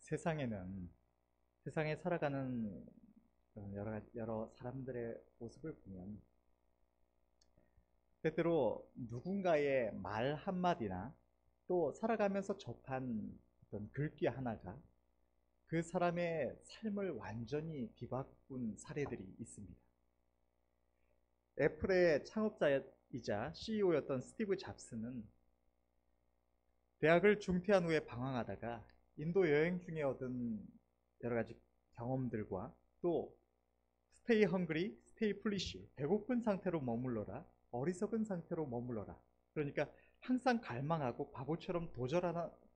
세상에는 세상에 살아가는 여러 사람들의 모습을 보면 때때로 누군가의 말 한마디나 또 살아가면서 접한 어떤 글귀 하나가 그 사람의 삶을 완전히 뒤바꾼 사례들이 있습니다. 애플의 창업자이자 CEO였던 스티브 잡스는 대학을 중퇴한 후에 방황하다가 인도 여행 중에 얻은 여러 가지 경험들과 또 스테이 헝그리, 스테이 플리시, 배고픈 상태로 머물러라, 어리석은 상태로 머물러라. 그러니까 항상 갈망하고 바보처럼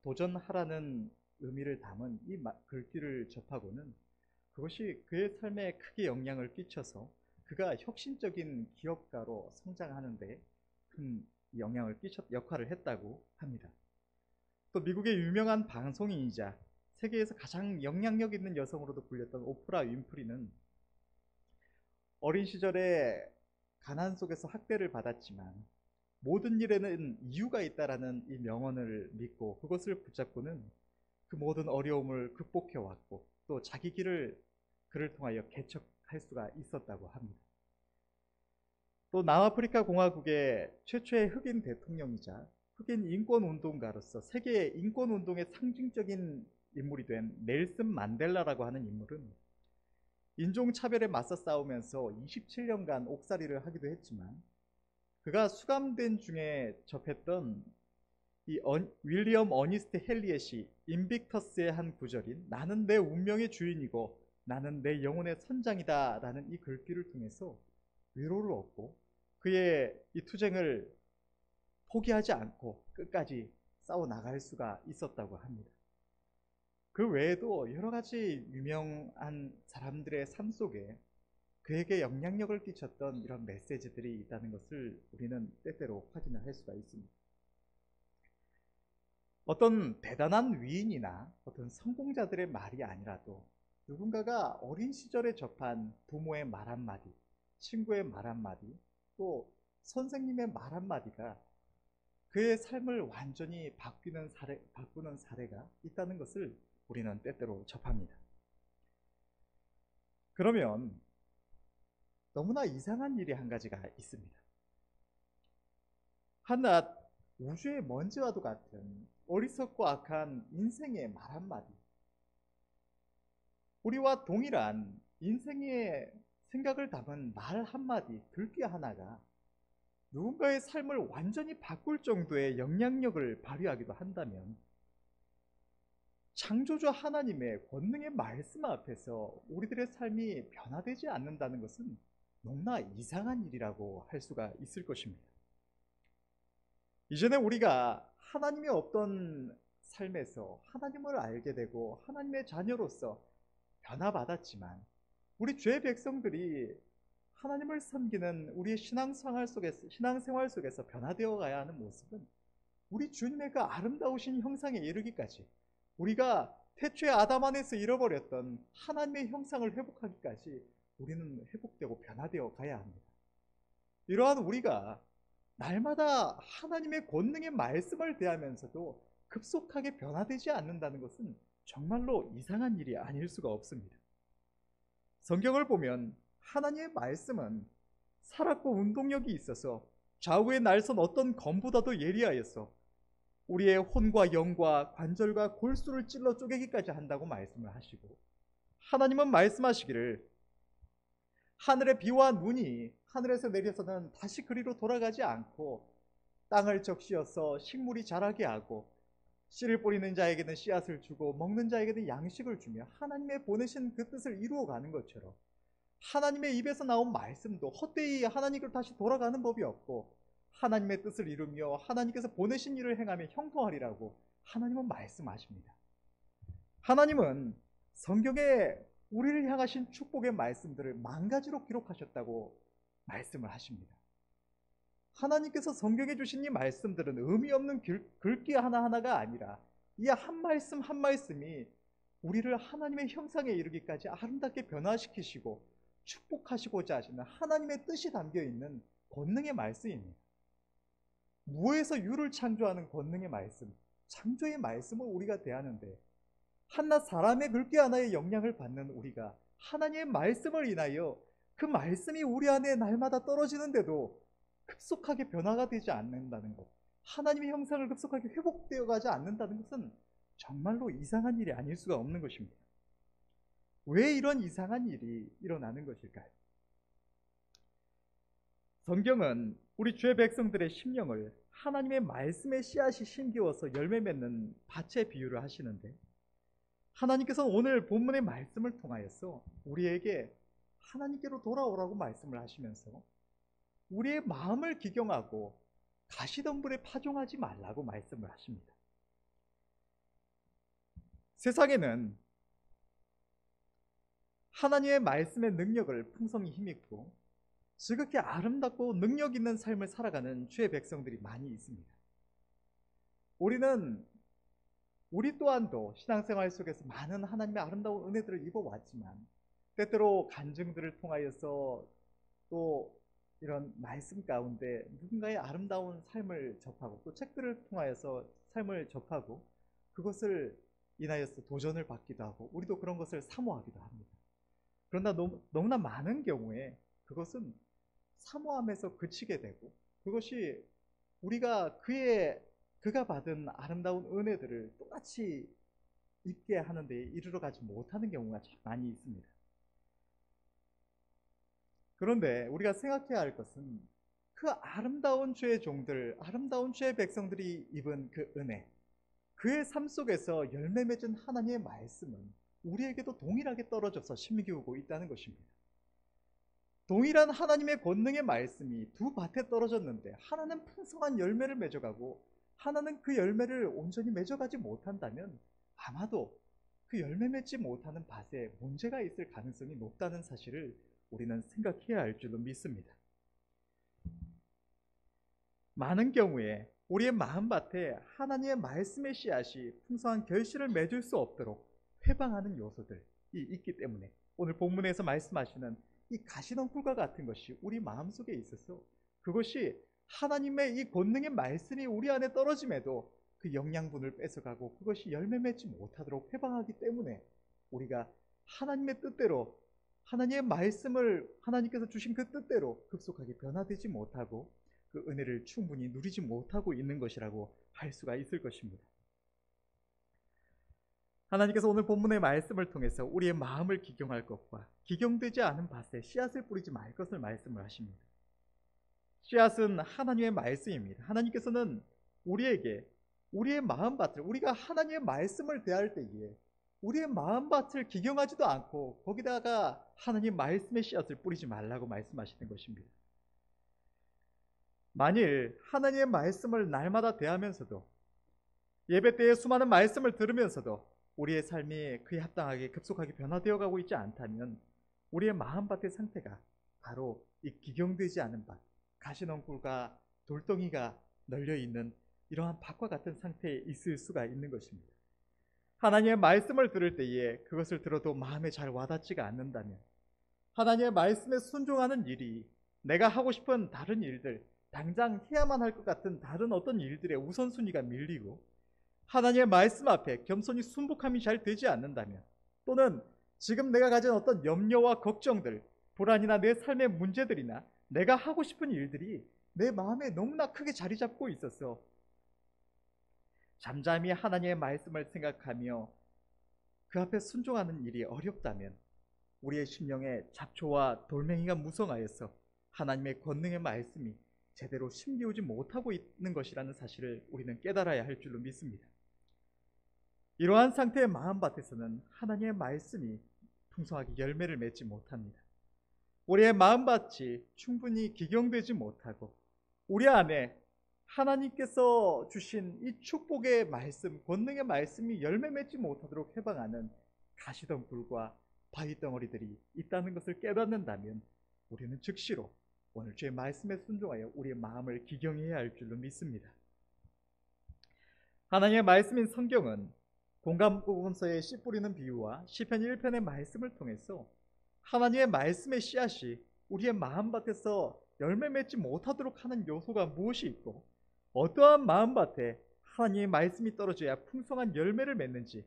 도전하라는 의미를 담은 이 글귀를 접하고는 그것이 그의 삶에 크게 영향을 끼쳐서 그가 혁신적인 기업가로 성장하는 데 큰 역할을 했다고 합니다. 또 미국의 유명한 방송인이자 세계에서 가장 영향력 있는 여성으로도 불렸던 오프라 윈프리는 어린 시절에 가난 속에서 학대를 받았지만 모든 일에는 이유가 있다라는 이 명언을 믿고 그것을 붙잡고는 그 모든 어려움을 극복해 왔고 또 자기 길을 그를 통하여 개척할 수가 있었다고 합니다. 또 남아프리카 공화국의 최초의 흑인 대통령이자 흑인 인권 운동가로서 세계 인권 운동의 상징적인 인물이 된 넬슨 만델라라고 하는 인물은 인종차별에 맞서 싸우면서 27년간 옥살이를 하기도 했지만 그가 수감된 중에 접했던 윌리엄 어니스트 헬리엣이 인빅터스의 한 구절인 나는 내 운명의 주인이고 나는 내 영혼의 선장이다 라는 이 글귀를 통해서 위로를 얻고 그의 이 투쟁을 포기하지 않고 끝까지 싸워나갈 수가 있었다고 합니다. 그 외에도 여러 가지 유명한 사람들의 삶 속에 그에게 영향력을 끼쳤던 이런 메시지들이 있다는 것을 우리는 때때로 확인을 할 수가 있습니다. 어떤 대단한 위인이나 어떤 성공자들의 말이 아니라도 누군가가 어린 시절에 접한 부모의 말 한마디, 친구의 말 한마디, 또 선생님의 말 한마디가 그의 삶을 완전히 바꾸는 사례가 있다는 것을 우리는 때때로 접합니다. 그러면 너무나 이상한 일이 한 가지가 있습니다. 한낱 우주의 먼지와도 같은 어리석고 악한 인생의 말 한마디, 우리와 동일한 인생의 생각을 담은 말 한마디, 글귀 하나가 누군가의 삶을 완전히 바꿀 정도의 영향력을 발휘하기도 한다면 창조주 하나님의 권능의 말씀 앞에서 우리들의 삶이 변화되지 않는다는 것은 너무나 이상한 일이라고 할 수가 있을 것입니다. 이전에 우리가 하나님이 없던 삶에서 하나님을 알게 되고 하나님의 자녀로서 변화받았지만 우리 죄 백성들이 하나님을 섬기는 우리의 신앙생활 속에서 변화되어 가야 하는 모습은 우리 주님의 그 아름다우신 형상에 이르기까지 우리가 태초의 아담 안에서 잃어버렸던 하나님의 형상을 회복하기까지 우리는 회복되고 변화되어 가야 합니다. 이러한 우리가 날마다 하나님의 권능의 말씀을 대하면서도 급속하게 변화되지 않는다는 것은 정말로 이상한 일이 아닐 수가 없습니다. 성경을 보면 하나님의 말씀은 살았고 운동력이 있어서 좌우에 날선 어떤 검보다도 예리하여서 우리의 혼과 영과 관절과 골수를 찔러 쪼개기까지 한다고 말씀을 하시고 하나님은 말씀하시기를 하늘의 비와 눈이 하늘에서 내려서는 다시 그리로 돌아가지 않고 땅을 적시어서 식물이 자라게 하고 씨를 뿌리는 자에게는 씨앗을 주고 먹는 자에게는 양식을 주며 하나님의 보내신 그 뜻을 이루어가는 것처럼 하나님의 입에서 나온 말씀도 헛되이 하나님께로 다시 돌아가는 법이 없고 하나님의 뜻을 이루며 하나님께서 보내신 일을 행하며 형통하리라고 하나님은 말씀하십니다. 하나님은 성경에 우리를 향하신 축복의 말씀들을 만가지로 기록하셨다고 말씀을 하십니다. 하나님께서 성경에 주신 이 말씀들은 의미 없는 글귀 하나하나가 아니라 이 한 말씀 한 말씀이 우리를 하나님의 형상에 이르기까지 아름답게 변화시키시고 축복하시고자 하시는 하나님의 뜻이 담겨있는 권능의 말씀입니다. 무에서 유를 창조하는 권능의 말씀, 창조의 말씀을 우리가 대하는데 한낱 사람의 글귀 하나의 영향을 받는 우리가 하나님의 말씀을 인하여 그 말씀이 우리 안에 날마다 떨어지는데도 급속하게 변화가 되지 않는다는 것, 하나님의 형상을 급속하게 회복되어 가지 않는다는 것은 정말로 이상한 일이 아닐 수가 없는 것입니다. 왜 이런 이상한 일이 일어나는 것일까요? 성경은 우리 주의 백성들의 심령을 하나님의 말씀의 씨앗이 심기워서 열매 맺는 밭에 비유를 하시는데, 하나님께서는 오늘 본문의 말씀을 통하여서 우리에게 하나님께로 돌아오라고 말씀을 하시면서 우리의 마음을 기경하고 가시덤불에 파종하지 말라고 말씀을 하십니다. 세상에는 하나님의 말씀의 능력을 풍성히 힘입고 지극히 아름답고 능력 있는 삶을 살아가는 주의 백성들이 많이 있습니다. 우리 또한도 신앙생활 속에서 많은 하나님의 아름다운 은혜들을 입어왔지만 때때로 간증들을 통하여서 또 이런 말씀 가운데 누군가의 아름다운 삶을 접하고 또 책들을 통하여서 삶을 접하고 그것을 인하여서 도전을 받기도 하고 우리도 그런 것을 사모하기도 합니다. 그러나 너무나 많은 경우에 그것은 사모함에서 그치게 되고 그것이 우리가 그가 받은 아름다운 은혜들을 똑같이 입게 하는 데 이르러 가지 못하는 경우가 참 많이 있습니다. 그런데 우리가 생각해야 할 것은 그 아름다운 주의 종들, 아름다운 주의 백성들이 입은 그 은혜, 그의 삶 속에서 열매 맺은 하나님의 말씀은 우리에게도 동일하게 떨어져서 심기우고 있다는 것입니다. 동일한 하나님의 권능의 말씀이 두 밭에 떨어졌는데 하나는 풍성한 열매를 맺어가고 하나는 그 열매를 온전히 맺어가지 못한다면 아마도 그 열매 맺지 못하는 밭에 문제가 있을 가능성이 높다는 사실을 우리는 생각해야 할 줄로 믿습니다. 많은 경우에 우리의 마음밭에 하나님의 말씀의 씨앗이 풍성한 결실을 맺을 수 없도록 회방하는 요소들이 있기 때문에 오늘 본문에서 말씀하시는 이 가시덤불과 같은 것이 우리 마음속에 있어서 그것이 하나님의 이 권능의 말씀이 우리 안에 떨어짐에도 그 영양분을 뺏어가고 그것이 열매 맺지 못하도록 회방하기 때문에 우리가 하나님의 뜻대로 하나님의 말씀을 하나님께서 주신 그 뜻대로 급속하게 변화되지 못하고 그 은혜를 충분히 누리지 못하고 있는 것이라고 할 수가 있을 것입니다. 하나님께서 오늘 본문의 말씀을 통해서 우리의 마음을 기경할 것과 기경되지 않은 밭에 씨앗을 뿌리지 말 것을 말씀을 하십니다. 씨앗은 하나님의 말씀입니다. 하나님께서는 우리에게 우리의 마음밭을, 우리가 하나님의 말씀을 대할 때에 우리의 마음밭을 기경하지도 않고 거기다가 하나님의 말씀의 씨앗을 뿌리지 말라고 말씀하시는 것입니다. 만일 하나님의 말씀을 날마다 대하면서도 예배 때에 수많은 말씀을 들으면서도 우리의 삶이 그에 합당하게 급속하게 변화되어 가고 있지 않다면 우리의 마음밭의 상태가 바로 이 기경되지 않은 밭, 가시덤불과 돌덩이가 널려있는 이러한 밭과 같은 상태에 있을 수가 있는 것입니다. 하나님의 말씀을 들을 때에 그것을 들어도 마음에 잘 와닿지가 않는다면 하나님의 말씀에 순종하는 일이 내가 하고 싶은 다른 일들, 당장 해야만 할 것 같은 다른 어떤 일들의 우선순위가 밀리고 하나님의 말씀 앞에 겸손히 순복함이 잘 되지 않는다면 또는 지금 내가 가진 어떤 염려와 걱정들, 불안이나 내 삶의 문제들이나 내가 하고 싶은 일들이 내 마음에 너무나 크게 자리 잡고 있어서 잠잠히 하나님의 말씀을 생각하며 그 앞에 순종하는 일이 어렵다면 우리의 심령에 잡초와 돌멩이가 무성하여서 하나님의 권능의 말씀이 제대로 심기우지 못하고 있는 것이라는 사실을 우리는 깨달아야 할 줄로 믿습니다. 이러한 상태의 마음밭에서는 하나님의 말씀이 풍성하게 열매를 맺지 못합니다. 우리의 마음밭이 충분히 기경되지 못하고 우리 안에 하나님께서 주신 이 축복의 말씀, 권능의 말씀이 열매 맺지 못하도록 해방하는 가시덤불과 바위덩어리들이 있다는 것을 깨닫는다면 우리는 즉시로 오늘 주의 말씀에 순종하여 우리의 마음을 기경해야 할 줄로 믿습니다. 하나님의 말씀인 성경은 공감복음서의 씨 뿌리는 비유와 시편 1편의 말씀을 통해서 하나님의 말씀의 씨앗이 우리의 마음밭에서 열매 맺지 못하도록 하는 요소가 무엇이 있고 어떠한 마음밭에 하나님의 말씀이 떨어져야 풍성한 열매를 맺는지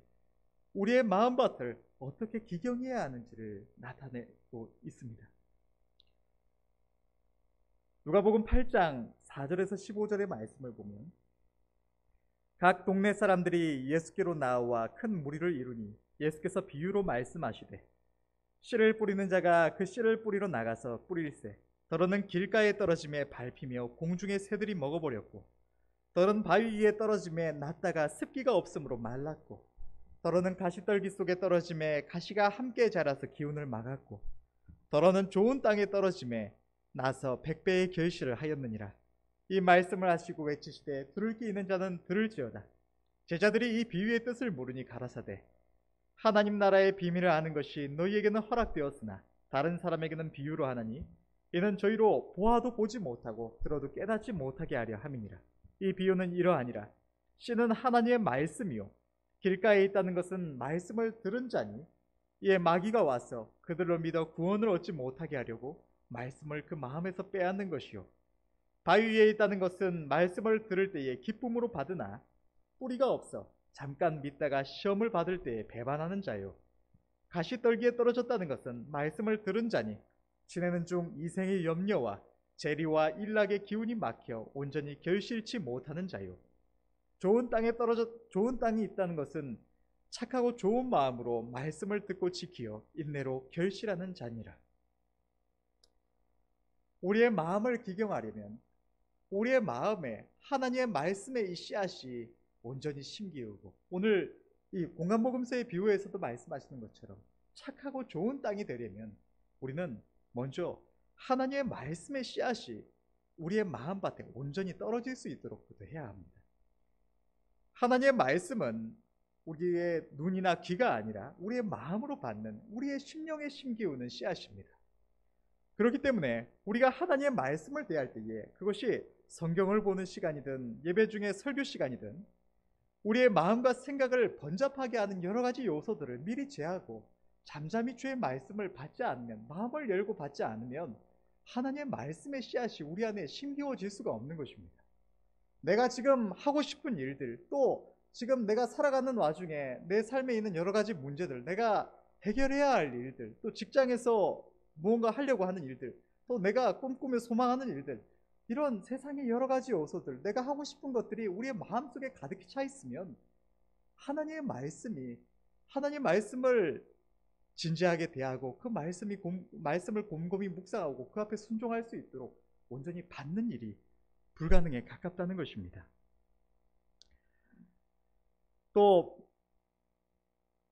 우리의 마음밭을 어떻게 기경해야 하는지를 나타내고 있습니다. 누가복음 8장 4절에서 15절의 말씀을 보면 각 동네 사람들이 예수께로 나와 큰 무리를 이루니 예수께서 비유로 말씀하시되 씨를 뿌리는 자가 그 씨를 뿌리러 나가서 뿌릴새 더러는 길가에 떨어짐에 밟히며 공중의 새들이 먹어버렸고 더러는 바위 위에 떨어짐에 났다가 습기가 없으므로 말랐고 더러는 가시떨기 속에 떨어짐에 가시가 함께 자라서 기운을 막았고 더러는 좋은 땅에 떨어짐에 나서 100배의 결실을 하였느니라. 이 말씀을 하시고 외치시되 들을 귀 있는 자는 들을지어다. 제자들이 이 비유의 뜻을 모르니 가라사대 하나님 나라의 비밀을 아는 것이 너희에게는 허락되었으나 다른 사람에게는 비유로 하나니 이는 저희로 보아도 보지 못하고 들어도 깨닫지 못하게 하려 함이니라. 이 비유는 이러하니라. 씨는 하나님의 말씀이요 길가에 있다는 것은 말씀을 들은 자니 이에 마귀가 와서 그들로 믿어 구원을 얻지 못하게 하려고 말씀을 그 마음에서 빼앗는 것이요 바위 위에 있다는 것은 말씀을 들을 때에 기쁨으로 받으나 뿌리가 없어 잠깐 믿다가 시험을 받을 때에 배반하는 자요 가시떨기에 떨어졌다는 것은 말씀을 들은 자니 지내는 중 이생의 염려와 재리와 일락의 기운이 막혀 온전히 결실치 못하는 자요 좋은 땅이 있다는 것은 착하고 좋은 마음으로 말씀을 듣고 지키어 인내로 결실하는 자니라. 우리의 마음을 기경하려면 우리의 마음에 하나님의 말씀의 이 씨앗이 온전히 심기우고 오늘 이 공간복음서의 비유에서도 말씀하시는 것처럼 착하고 좋은 땅이 되려면 우리는 먼저 하나님의 말씀의 씨앗이 우리의 마음밭에 온전히 떨어질 수 있도록 해야 합니다. 하나님의 말씀은 우리의 눈이나 귀가 아니라 우리의 마음으로 받는 우리의 심령에 심기우는 씨앗입니다. 그렇기 때문에 우리가 하나님의 말씀을 대할 때에 그것이 성경을 보는 시간이든 예배 중에 설교 시간이든 우리의 마음과 생각을 번잡하게 하는 여러 가지 요소들을 미리 제하고 잠잠히 주의 말씀을 받지 않으면 마음을 열고 받지 않으면 하나님의 말씀의 씨앗이 우리 안에 심기워질 수가 없는 것입니다. 내가 지금 하고 싶은 일들 또 지금 내가 살아가는 와중에 내 삶에 있는 여러 가지 문제들 내가 해결해야 할 일들 또 직장에서 무언가 하려고 하는 일들 또 내가 꿈꾸며 소망하는 일들 이런 세상의 여러 가지 요소들 말씀을 하고 싶은 것들이 우리의 마음속에 가득히 차 있으면 하나님의 말씀을 진지하게 대하고 그 말씀을 곰곰이 묵상하고 그 앞에 순종할 수 있도록 온전히 받는 일이 불가능에 가깝다는 것입니다. 또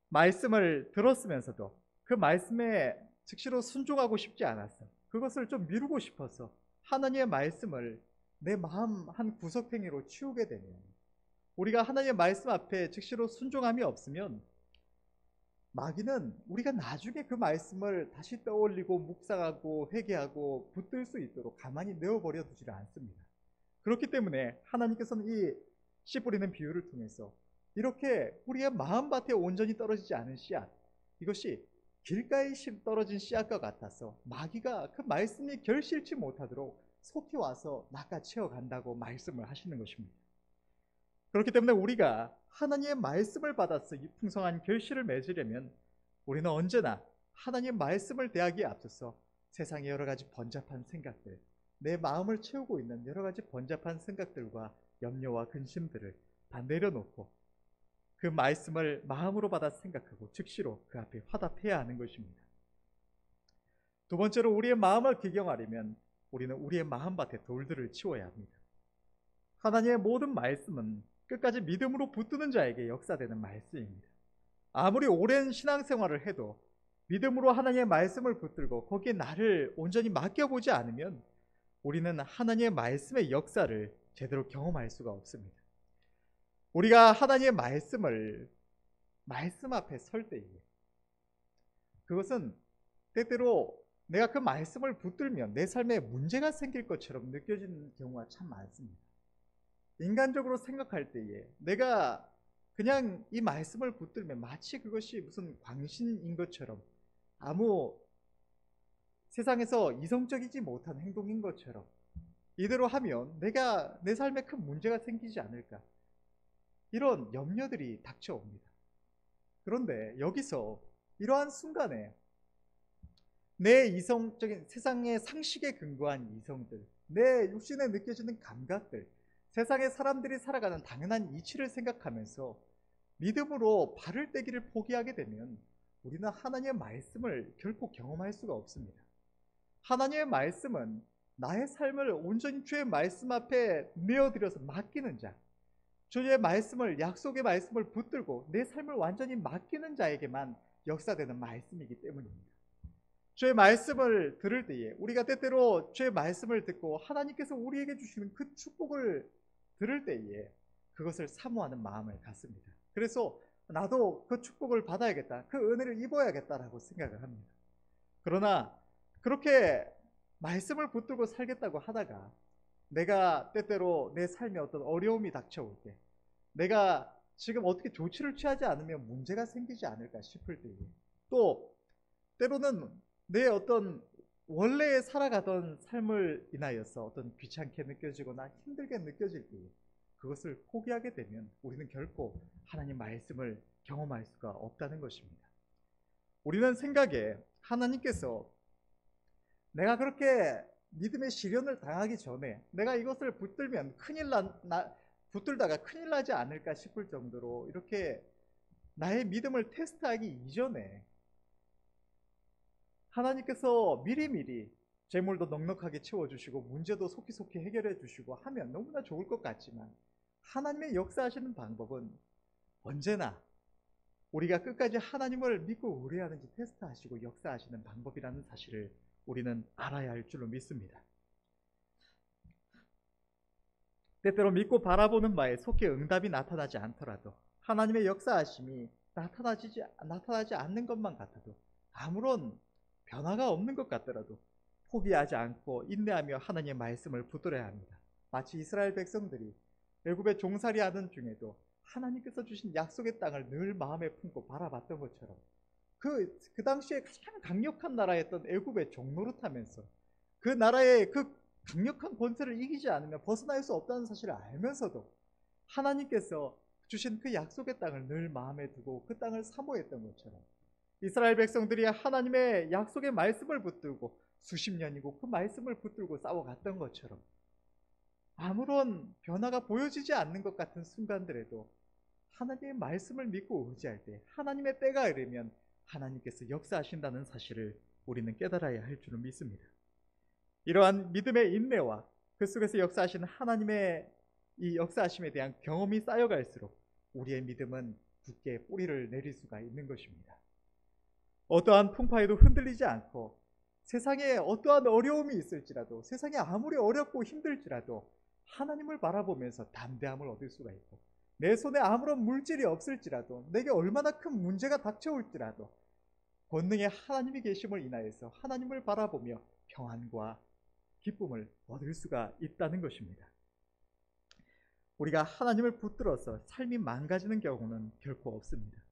말씀을 들었으면서도 그 말씀에 즉시로 순종하고 싶지 않았어. 그것을 좀 미루고 싶어서 하나님의 말씀을 내 마음 한 구석탱이로 치우게 되면 우리가 하나님의 말씀 앞에 즉시로 순종함이 없으면 마귀는 우리가 나중에 그 말씀을 다시 떠올리고 묵상하고 회개하고 붙들 수 있도록 가만히 내어버려 두지를 않습니다. 그렇기 때문에 하나님께서는 이 씨 뿌리는 비유를 통해서 이렇게 우리의 마음밭에 온전히 떨어지지 않은 씨앗 이것이 길가에 떨어진 씨앗과 같아서 마귀가 그 말씀이 결실치 못하도록 속히 와서 낚아채어 간다고 말씀을 하시는 것입니다. 그렇기 때문에 우리가 하나님의 말씀을 받아서 이 풍성한 결실을 맺으려면 우리는 언제나 하나님의 말씀을 대하기에 앞서서 세상의 여러 가지 번잡한 생각들 내 마음을 채우고 있는 여러 가지 번잡한 생각들과 염려와 근심들을 다 내려놓고 그 말씀을 마음으로 받아 생각하고 즉시로 그 앞에 화답해야 하는 것입니다. 두 번째로 우리의 마음을 기경하려면 우리는 우리의 마음밭에 돌들을 치워야 합니다. 하나님의 모든 말씀은 끝까지 믿음으로 붙드는 자에게 역사되는 말씀입니다. 아무리 오랜 신앙생활을 해도 믿음으로 하나님의 말씀을 붙들고 거기에 나를 온전히 맡겨보지 않으면 우리는 하나님의 말씀의 역사를 제대로 경험할 수가 없습니다. 우리가 하나님의 말씀 앞에 설 때에 그것은 때때로 내가 그 말씀을 붙들면 내 삶에 문제가 생길 것처럼 느껴지는 경우가 참 많습니다. 인간적으로 생각할 때에 내가 그냥 이 말씀을 붙들면 마치 그것이 무슨 광신인 것처럼 아무 세상에서 이성적이지 못한 행동인 것처럼 이대로 하면 내가 내 삶에 큰 문제가 생기지 않을까 이런 염려들이 닥쳐옵니다. 그런데 여기서 이러한 순간에 내 이성적인 세상의 상식에 근거한 이성들, 내 육신에 느껴지는 감각들, 세상의 사람들이 살아가는 당연한 이치를 생각하면서 믿음으로 발을 떼기를 포기하게 되면 우리는 하나님의 말씀을 결코 경험할 수가 없습니다. 하나님의 말씀은 나의 삶을 온전히 주의 말씀 앞에 내어드려서 맡기는 자, 주의 말씀을, 약속의 말씀을 붙들고 내 삶을 완전히 맡기는 자에게만 역사되는 말씀이기 때문입니다. 주의 말씀을 들을 때에 우리가 때때로 주의 말씀을 듣고 하나님께서 우리에게 주시는 그 축복을 들을 때에 그것을 사모하는 마음을 갖습니다. 그래서 나도 그 축복을 받아야겠다, 그 은혜를 입어야겠다라고 생각을 합니다. 그러나 그렇게 말씀을 붙들고 살겠다고 하다가 내가 때때로 내 삶에 어떤 어려움이 닥쳐올 때, 내가 지금 어떻게 조치를 취하지 않으면 문제가 생기지 않을까 싶을 때에, 또 때로는 내 어떤 원래 살아가던 삶을 인하여서 어떤 귀찮게 느껴지거나 힘들게 느껴질 때에 그것을 포기하게 되면 우리는 결코 하나님 말씀을 경험할 수가 없다는 것입니다. 우리는 생각에 하나님께서 내가 그렇게 믿음의 시련을 당하기 전에 내가 이것을 붙들면 붙들다가 큰일 나지 않을까 싶을 정도로 이렇게 나의 믿음을 테스트하기 이전에 하나님께서 미리미리 재물도 넉넉하게 채워주시고 문제도 속히속히 해결해 주시고 하면 너무나 좋을 것 같지만, 하나님의 역사하시는 방법은 언제나 우리가 끝까지 하나님을 믿고 의뢰하는지 테스트하시고 역사하시는 방법이라는 사실을 우리는 알아야 할 줄로 믿습니다. 때때로 믿고 바라보는 바에 속히 응답이 나타나지 않더라도, 하나님의 역사하심이 나타나지 않는 것만 같아도, 아무런 변화가 없는 것 같더라도 포기하지 않고 인내하며 하나님의 말씀을 붙들어야 합니다. 마치 이스라엘 백성들이 애굽에 종살이하는 중에도 하나님께서 주신 약속의 땅을 늘 마음에 품고 바라봤던 것처럼 그 당시에 가장 강력한 나라였던 애굽의 종노릇하면서 그 나라의 그 강력한 권세를 이기지 않으면 벗어날 수 없다는 사실을 알면서도 하나님께서 주신 그 약속의 땅을 늘 마음에 두고 그 땅을 사모했던 것처럼, 이스라엘 백성들이 하나님의 약속의 말씀을 붙들고 수십 년이고 그 말씀을 붙들고 싸워갔던 것처럼, 아무런 변화가 보여지지 않는 것 같은 순간들에도 하나님의 말씀을 믿고 의지할 때 하나님의 때가 이르면 하나님께서 역사하신다는 사실을 우리는 깨달아야 할 줄을 믿습니다. 이러한 믿음의 인내와 그 속에서 역사하시는 하나님의 이 역사하심에 대한 경험이 쌓여갈수록 우리의 믿음은 굳게 뿌리를 내릴 수가 있는 것입니다. 어떠한 풍파에도 흔들리지 않고, 세상에 어떠한 어려움이 있을지라도, 세상이 아무리 어렵고 힘들지라도 하나님을 바라보면서 담대함을 얻을 수가 있고, 내 손에 아무런 물질이 없을지라도, 내게 얼마나 큰 문제가 닥쳐올지라도 권능의 하나님이 계심을 인하여서 하나님을 바라보며 평안과 기쁨을 얻을 수가 있다는 것입니다. 우리가 하나님을 붙들어서 삶이 망가지는 경우는 결코 없습니다.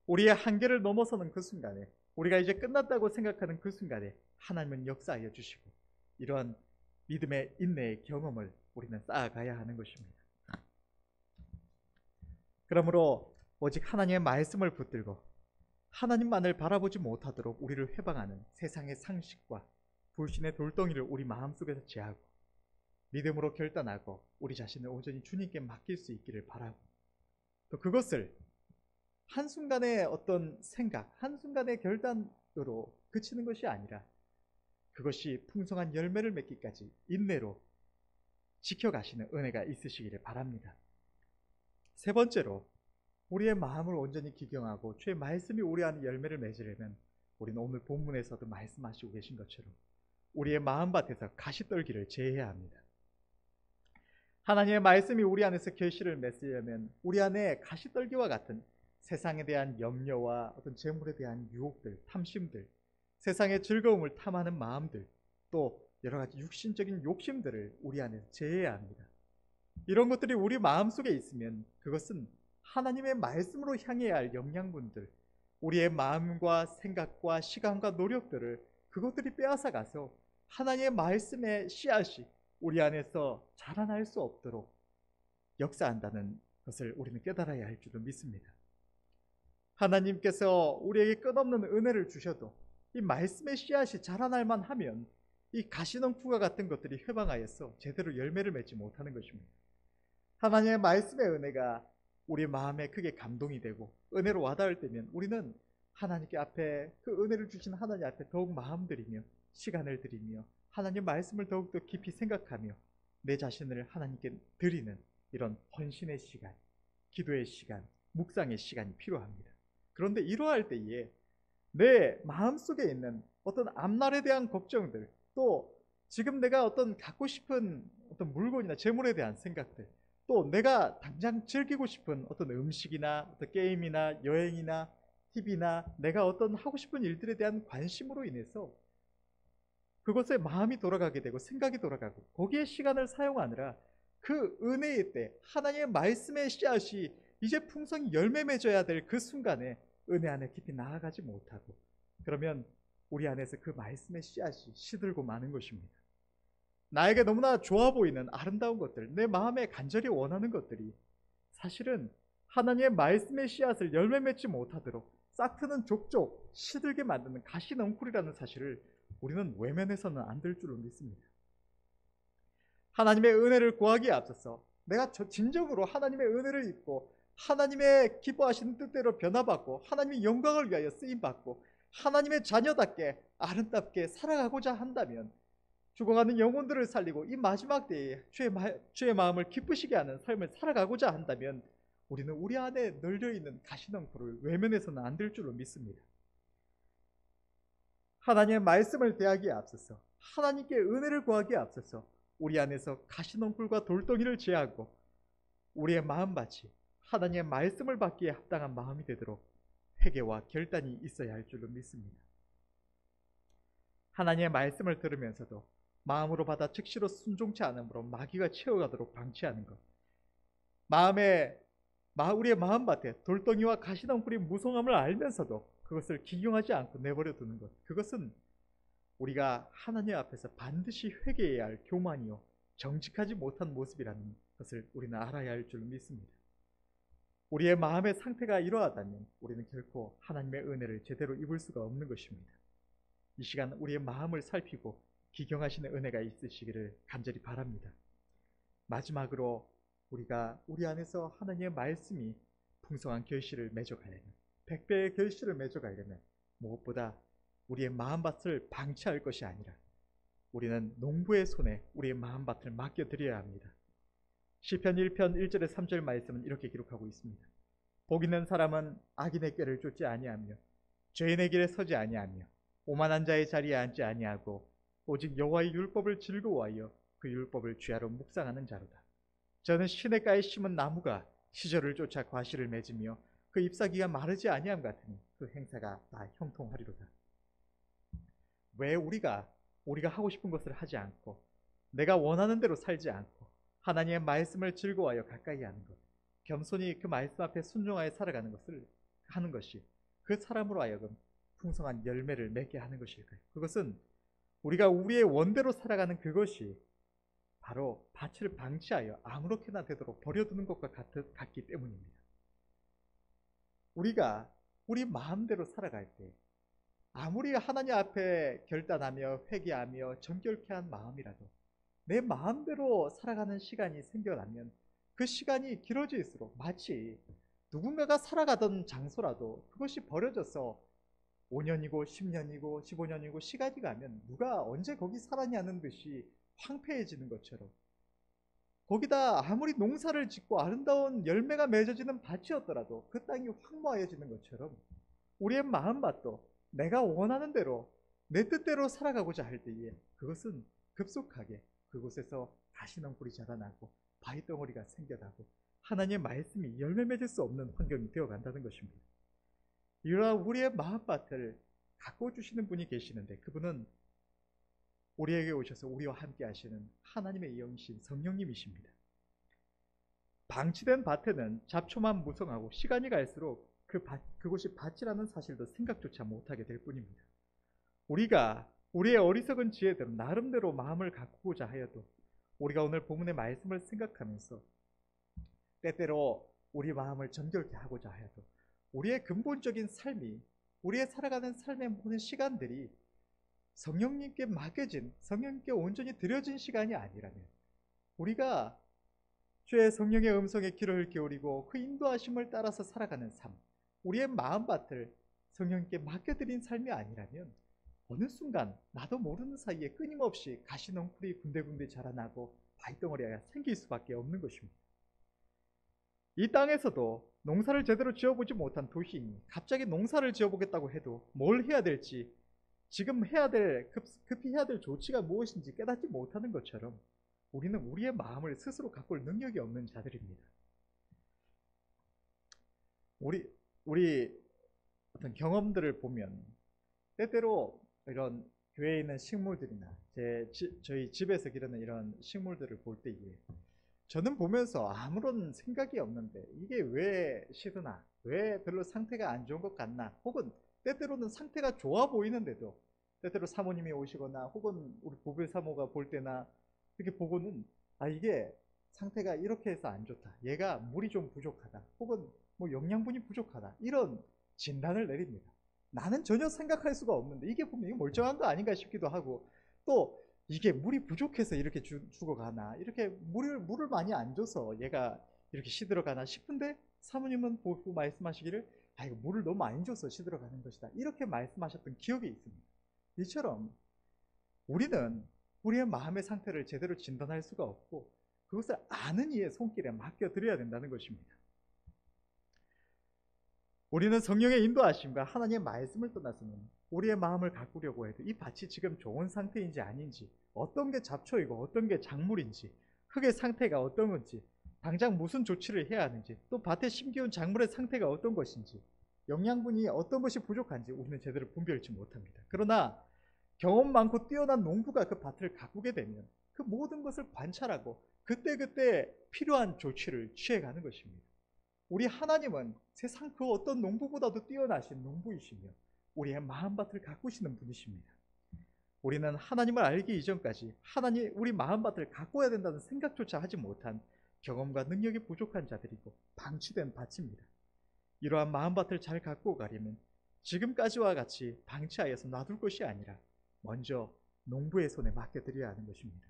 우리의 한계를 넘어서는 그 순간에, 우리가 이제 끝났다고 생각하는 그 순간에 하나님은 역사하여 주시고, 이러한 믿음의 인내의 경험을 우리는 쌓아가야 하는 것입니다. 그러므로 오직 하나님의 말씀을 붙들고 하나님만을 바라보지 못하도록 우리를 회방하는 세상의 상식과 불신의 돌덩이를 우리 마음속에서 제하고 믿음으로 결단하고 우리 자신을 온전히 주님께 맡길 수 있기를 바라고, 또 그것을 한순간의 어떤 생각, 한순간의 결단으로 그치는 것이 아니라 그것이 풍성한 열매를 맺기까지 인내로 지켜가시는 은혜가 있으시기를 바랍니다. 세 번째로, 우리의 마음을 온전히 기경하고 주의 말씀이 우리 안에 열매를 맺으려면 우리는 오늘 본문에서도 말씀하시고 계신 것처럼 우리의 마음밭에서 가시떨기를 제해야 합니다. 하나님의 말씀이 우리 안에서 결실을 맺으려면 우리 안에 가시떨기와 같은 세상에 대한 염려와 어떤 재물에 대한 유혹들, 탐심들, 세상의 즐거움을 탐하는 마음들, 또 여러 가지 육신적인 욕심들을 우리 안에서 제해야 합니다. 이런 것들이 우리 마음속에 있으면 그것은 하나님의 말씀으로 향해야 할 영양분들, 우리의 마음과 생각과 시간과 노력들을 그것들이 빼앗아 가서 하나님의 말씀의 씨앗이 우리 안에서 자라날 수 없도록 역사한다는 것을 우리는 깨달아야 할 줄을 믿습니다. 하나님께서 우리에게 끝없는 은혜를 주셔도 이 말씀의 씨앗이 자라날만 하면 이 가시넝쿨과 같은 것들이 회방하여서 제대로 열매를 맺지 못하는 것입니다. 하나님의 말씀의 은혜가 우리 마음에 크게 감동이 되고 은혜로 와닿을 때면 우리는 하나님께 앞에 그 은혜를 주신 하나님 앞에 더욱 마음 들이며 시간을 들이며 하나님 말씀을 더욱더 깊이 생각하며 내 자신을 하나님께 드리는 이런 헌신의 시간, 기도의 시간, 묵상의 시간이 필요합니다. 그런데 이러할 때에 내 마음속에 있는 어떤 앞날에 대한 걱정들, 또 지금 내가 어떤 갖고 싶은 어떤 물건이나 재물에 대한 생각들, 또 내가 당장 즐기고 싶은 어떤 음식이나 어떤 게임이나 여행이나 TV나 내가 어떤 하고 싶은 일들에 대한 관심으로 인해서 그것에 마음이 돌아가게 되고 생각이 돌아가고 거기에 시간을 사용하느라 그 은혜의 때 하나님의 말씀의 씨앗이 이제 풍성히 열매 맺어야 될 그 순간에 은혜 안에 깊이 나아가지 못하고 그러면 우리 안에서 그 말씀의 씨앗이 시들고 마는 것입니다. 나에게 너무나 좋아 보이는 아름다운 것들, 내 마음에 간절히 원하는 것들이 사실은 하나님의 말씀의 씨앗을 열매 맺지 못하도록 싹트는 족족 시들게 만드는 가시넝쿨이라는 사실을 우리는 외면해서는 안 될 줄로 믿습니다. 하나님의 은혜를 구하기에 앞서서 내가 진정으로 하나님의 은혜를 입고 하나님의 기뻐하시는 뜻대로 변화받고 하나님의 영광을 위하여 쓰임받고 하나님의 자녀답게 아름답게 살아가고자 한다면 죽어가는 영혼들을 살리고 이 마지막 때에 주의 마음을 기쁘시게 하는 삶을 살아가고자 한다면 우리는 우리 안에 널려있는 가시넝쿨을 외면해서는 안 될 줄로 믿습니다. 하나님의 말씀을 대하기에 앞서서 하나님께 은혜를 구하기에 앞서서 우리 안에서 가시넝쿨과 돌덩이를 제하고 우리의 마음밭이 하나님의 말씀을 받기에 합당한 마음이 되도록 회개와 결단이 있어야 할 줄로 믿습니다. 하나님의 말씀을 들으면서도 마음으로 받아 즉시로 순종치 않으므로 마귀가 채워가도록 방치하는 것, 우리의 마음밭에 돌덩이와 가시덩굴이 무성함을 알면서도 그것을 기경하지 않고 내버려 두는 것, 그것은 우리가 하나님 앞에서 반드시 회개해야 할 교만이요 정직하지 못한 모습이라는 것을 우리는 알아야 할 줄 믿습니다. 우리의 마음의 상태가 이러하다면 우리는 결코 하나님의 은혜를 제대로 입을 수가 없는 것입니다. 이 시간 우리의 마음을 살피고 기경하시는 은혜가 있으시기를 간절히 바랍니다. 마지막으로 우리가 우리 안에서 하나님의 말씀이 풍성한 결실을 맺어가려면, 100배의 결실을 맺어가려면 무엇보다 우리의 마음밭을 방치할 것이 아니라 우리는 농부의 손에 우리의 마음밭을 맡겨드려야 합니다. 시편 1편 1절에 3절 말씀은 이렇게 기록하고 있습니다. 복 있는 사람은 악인의 꾀를 쫓지 아니하며 죄인의 길에 서지 아니하며 오만한 자의 자리에 앉지 아니하고 오직 여호와의 율법을 즐거워하여 그 율법을 주야로 묵상하는 자로다. 저는 시냇가에 심은 나무가 시절을 쫓아 과실을 맺으며 그 잎사귀가 마르지 아니함 같으니 그 행사가 다 형통하리로다. 왜 우리가 하고 싶은 것을 하지 않고 내가 원하는 대로 살지 않고 하나님의 말씀을 즐거워하여 가까이 하는 것, 겸손히 그 말씀 앞에 순종하여 살아가는 것을 하는 것이 그 사람으로 하여금 풍성한 열매를 맺게 하는 것일까요? 그것은 우리가 우리의 원대로 살아가는 그것이 바로 밭을 방치하여 아무렇게나 되도록 버려두는 것과 같기 때문입니다. 우리가 우리 마음대로 살아갈 때 아무리 하나님 앞에 결단하며 회개하며 정결케 한 마음이라도 내 마음대로 살아가는 시간이 생겨나면 그 시간이 길어질수록 마치 누군가가 살아가던 장소라도 그것이 버려져서 5년이고 10년이고 15년이고 시간이 가면 누가 언제 거기 살았냐는 듯이 황폐해지는 것처럼, 거기다 아무리 농사를 짓고 아름다운 열매가 맺어지는 밭이었더라도 그 땅이 황무하여지는 것처럼 우리의 마음밭도 내가 원하는 대로 내 뜻대로 살아가고자 할 때에 그것은 급속하게 그곳에서 가시넝쿨이 자라나고 바위덩어리가 생겨나고 하나님의 말씀이 열매 맺을 수 없는 환경이 되어간다는 것입니다. 이러한 우리의 마음밭을 가꿔주시는 분이 계시는데 그분은 우리에게 오셔서 우리와 함께 하시는 하나님의 영이신 성령님이십니다. 방치된 밭에는 잡초만 무성하고 시간이 갈수록 그곳이 밭이라는 사실도 생각조차 못하게 될 뿐입니다. 우리가 우리의 어리석은 지혜대로 나름대로 마음을 가꾸고자 하여도 우리가 오늘 본문의 말씀을 생각하면서 때때로 우리 마음을 정결케 하고자 하여도 우리의 근본적인 삶이, 우리의 살아가는 삶의 모든 시간들이 성령님께 맡겨진, 성령님께 온전히 드려진 시간이 아니라면, 우리가 주의 성령의 음성에 귀를 기울이고 그 인도하심을 따라서 살아가는 삶, 우리의 마음밭을 성령님께 맡겨드린 삶이 아니라면 어느 순간 나도 모르는 사이에 끊임없이 가시넝쿨이 군데군데 자라나고 바위덩어리가 생길 수밖에 없는 것입니다. 이 땅에서도 농사를 제대로 지어보지 못한 도시인이 갑자기 농사를 지어보겠다고 해도 뭘 해야 될지, 지금 급히 해야 될 조치가 무엇인지 깨닫지 못하는 것처럼 우리는 우리의 마음을 스스로 가꿀 능력이 없는 자들입니다. 우리 어떤 경험들을 보면 때때로 이런 교회에 있는 식물들이나 저희 집에서 기르는 이런 식물들을 볼 때에 저는 보면서 아무런 생각이 없는데 이게 왜 시드나, 왜 별로 상태가 안 좋은 것 같나, 혹은 때때로는 상태가 좋아 보이는데도 때때로 사모님이 오시거나 혹은 우리 보배 사모가 볼 때나 이렇게 보고는 이게 상태가 이렇게 해서 안 좋다, 얘가 물이 좀 부족하다, 혹은 뭐 영양분이 부족하다, 이런 진단을 내립니다. 나는 전혀 생각할 수가 없는데 이게 보면 이게 멀쩡한 거 아닌가 싶기도 하고, 또 이게 물이 부족해서 이렇게 죽어가나, 이렇게 물을 많이 안 줘서 얘가 이렇게 시들어가나 싶은데 사모님은 보고 말씀하시기를 이거 물을 너무 많이 줘서 시들어가는 것이다, 이렇게 말씀하셨던 기억이 있습니다. 이처럼 우리는 우리의 마음의 상태를 제대로 진단할 수가 없고 그것을 아는 이의 손길에 맡겨드려야 된다는 것입니다. 우리는 성령의 인도하심과 하나님의 말씀을 떠나서는 우리의 마음을 가꾸려고 해도 이 밭이 지금 좋은 상태인지 아닌지, 어떤 게 잡초이고 어떤 게 작물인지, 흙의 상태가 어떤 건지, 당장 무슨 조치를 해야 하는지, 또 밭에 심기운 작물의 상태가 어떤 것인지, 영양분이 어떤 것이 부족한지 우리는 제대로 분별치 못합니다. 그러나 경험 많고 뛰어난 농부가 그 밭을 가꾸게 되면 그 모든 것을 관찰하고 그때그때 필요한 조치를 취해가는 것입니다. 우리 하나님은 세상 그 어떤 농부보다도 뛰어나신 농부이시며 우리의 마음밭을 가꾸시는 분이십니다. 우리는 하나님을 알기 이전까지 우리 마음밭을 가꿔야 된다는 생각조차 하지 못한 경험과 능력이 부족한 자들이고 방치된 밭입니다. 이러한 마음밭을 잘 가꾸어 가려면 지금까지와 같이 방치하여서 놔둘 것이 아니라 먼저 농부의 손에 맡겨드려야 하는 것입니다.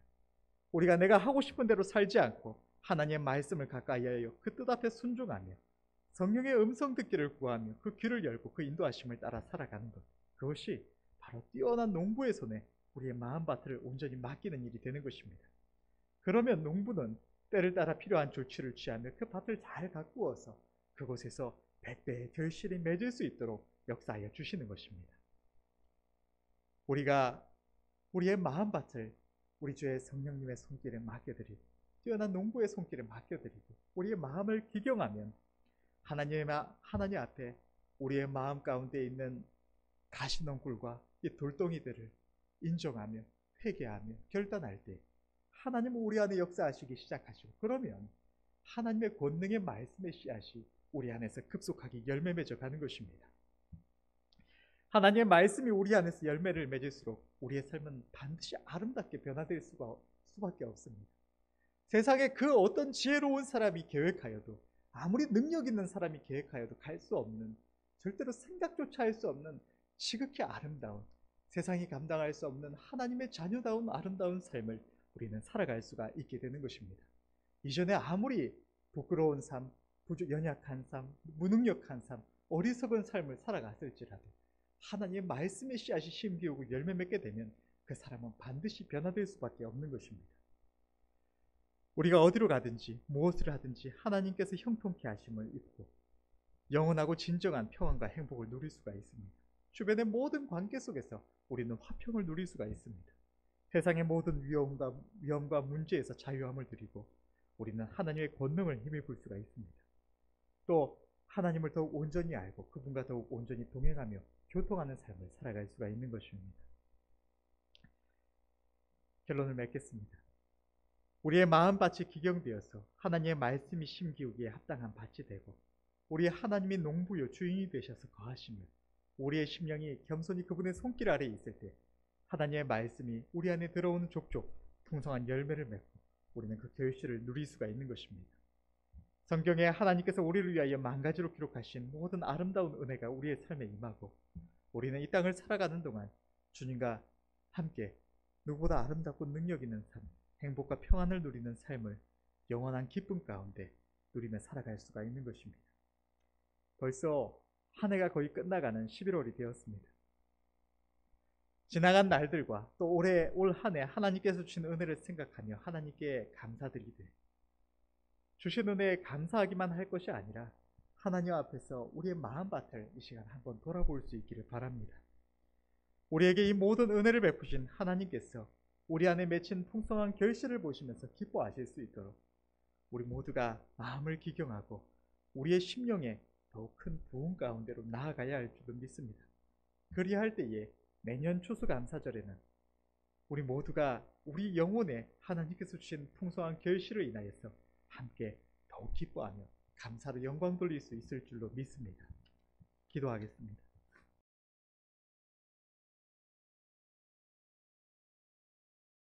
우리가 내가 하고 싶은 대로 살지 않고 하나님의 말씀을 가까이 하여 그 뜻 앞에 순종하며 성령의 음성 듣기를 구하며 그 귀를 열고 그 인도하심을 따라 살아가는 것, 그것이 바로 뛰어난 농부의 손에 우리의 마음밭을 온전히 맡기는 일이 되는 것입니다. 그러면 농부는 때를 따라 필요한 조치를 취하며 그 밭을 잘 가꾸어서 그곳에서 백배의 결실이 맺을 수 있도록 역사하여 주시는 것입니다. 우리가 우리의 마음밭을 우리 주의 성령님의 손길에 맡겨드리고 뛰어난 농부의 손길에 맡겨드리고 우리의 마음을 기경하면 하나님 앞에 우리의 마음 가운데 있는 가시넝굴과 이 돌덩이들을 인정하며 회개하며 결단할 때 하나님은 우리 안에 역사하시기 시작하시고, 그러면 하나님의 권능의 말씀의 씨앗이 우리 안에서 급속하게 열매 맺어 가는 것입니다. 하나님의 말씀이 우리 안에서 열매를 맺을수록 우리의 삶은 반드시 아름답게 변화될 수밖에 없습니다. 세상에 그 어떤 지혜로운 사람이 계획하여도, 아무리 능력 있는 사람이 계획하여도 갈 수 없는, 절대로 생각조차 할 수 없는 지극히 아름다운, 세상이 감당할 수 없는 하나님의 자녀다운 아름다운 삶을 우리는 살아갈 수가 있게 되는 것입니다. 이전에 아무리 부끄러운 삶, 연약한 삶, 무능력한 삶, 어리석은 삶을 살아갔을지라도 하나님의 말씀의 씨앗이 심기우고 열매 맺게 되면 그 사람은 반드시 변화될 수밖에 없는 것입니다. 우리가 어디로 가든지 무엇을 하든지 하나님께서 형통케 하심을 입고 영원하고 진정한 평안과 행복을 누릴 수가 있습니다. 주변의 모든 관계 속에서 우리는 화평을 누릴 수가 있습니다. 세상의 모든 위험과 문제에서 자유함을 누리고 우리는 하나님의 권능을 힘입을 수가 있습니다. 또 하나님을 더욱 온전히 알고 그분과 더욱 온전히 동행하며 교통하는 삶을 살아갈 수가 있는 것입니다. 결론을 맺겠습니다. 우리의 마음밭이 기경되어서 하나님의 말씀이 심기우기에 합당한 밭이 되고 우리의 하나님이 농부요 주인이 되셔서 거하시며 우리의 심령이 겸손히 그분의 손길 아래에 있을 때 하나님의 말씀이 우리 안에 들어오는 족족 풍성한 열매를 맺고 우리는 그 결실을 누릴 수가 있는 것입니다. 성경에 하나님께서 우리를 위하여 만가지로 기록하신 모든 아름다운 은혜가 우리의 삶에 임하고 우리는 이 땅을 살아가는 동안 주님과 함께 누구보다 아름답고 능력 있는 삶, 행복과 평안을 누리는 삶을 영원한 기쁨 가운데 누리며 살아갈 수가 있는 것입니다. 벌써 한 해가 거의 끝나가는 11월이 되었습니다. 지나간 날들과 또 올해 올 한 해 하나님께서 주신 은혜를 생각하며 하나님께 감사드리되 주신 은혜에 감사하기만 할 것이 아니라 하나님 앞에서 우리의 마음밭을 이 시간 한번 돌아볼 수 있기를 바랍니다. 우리에게 이 모든 은혜를 베푸신 하나님께서 우리 안에 맺힌 풍성한 결실을 보시면서 기뻐하실 수 있도록 우리 모두가 마음을 기경하고 우리의 심령에 더욱 큰 부흥 가운데로 나아가야 할 줄로 믿습니다. 그리할 때에 매년 추수감사절에는 우리 모두가 우리 영혼에 하나님께서 주신 풍성한 결실을 인하여서 함께 더욱 기뻐하며 감사로 영광 돌릴 수 있을 줄로 믿습니다. 기도하겠습니다.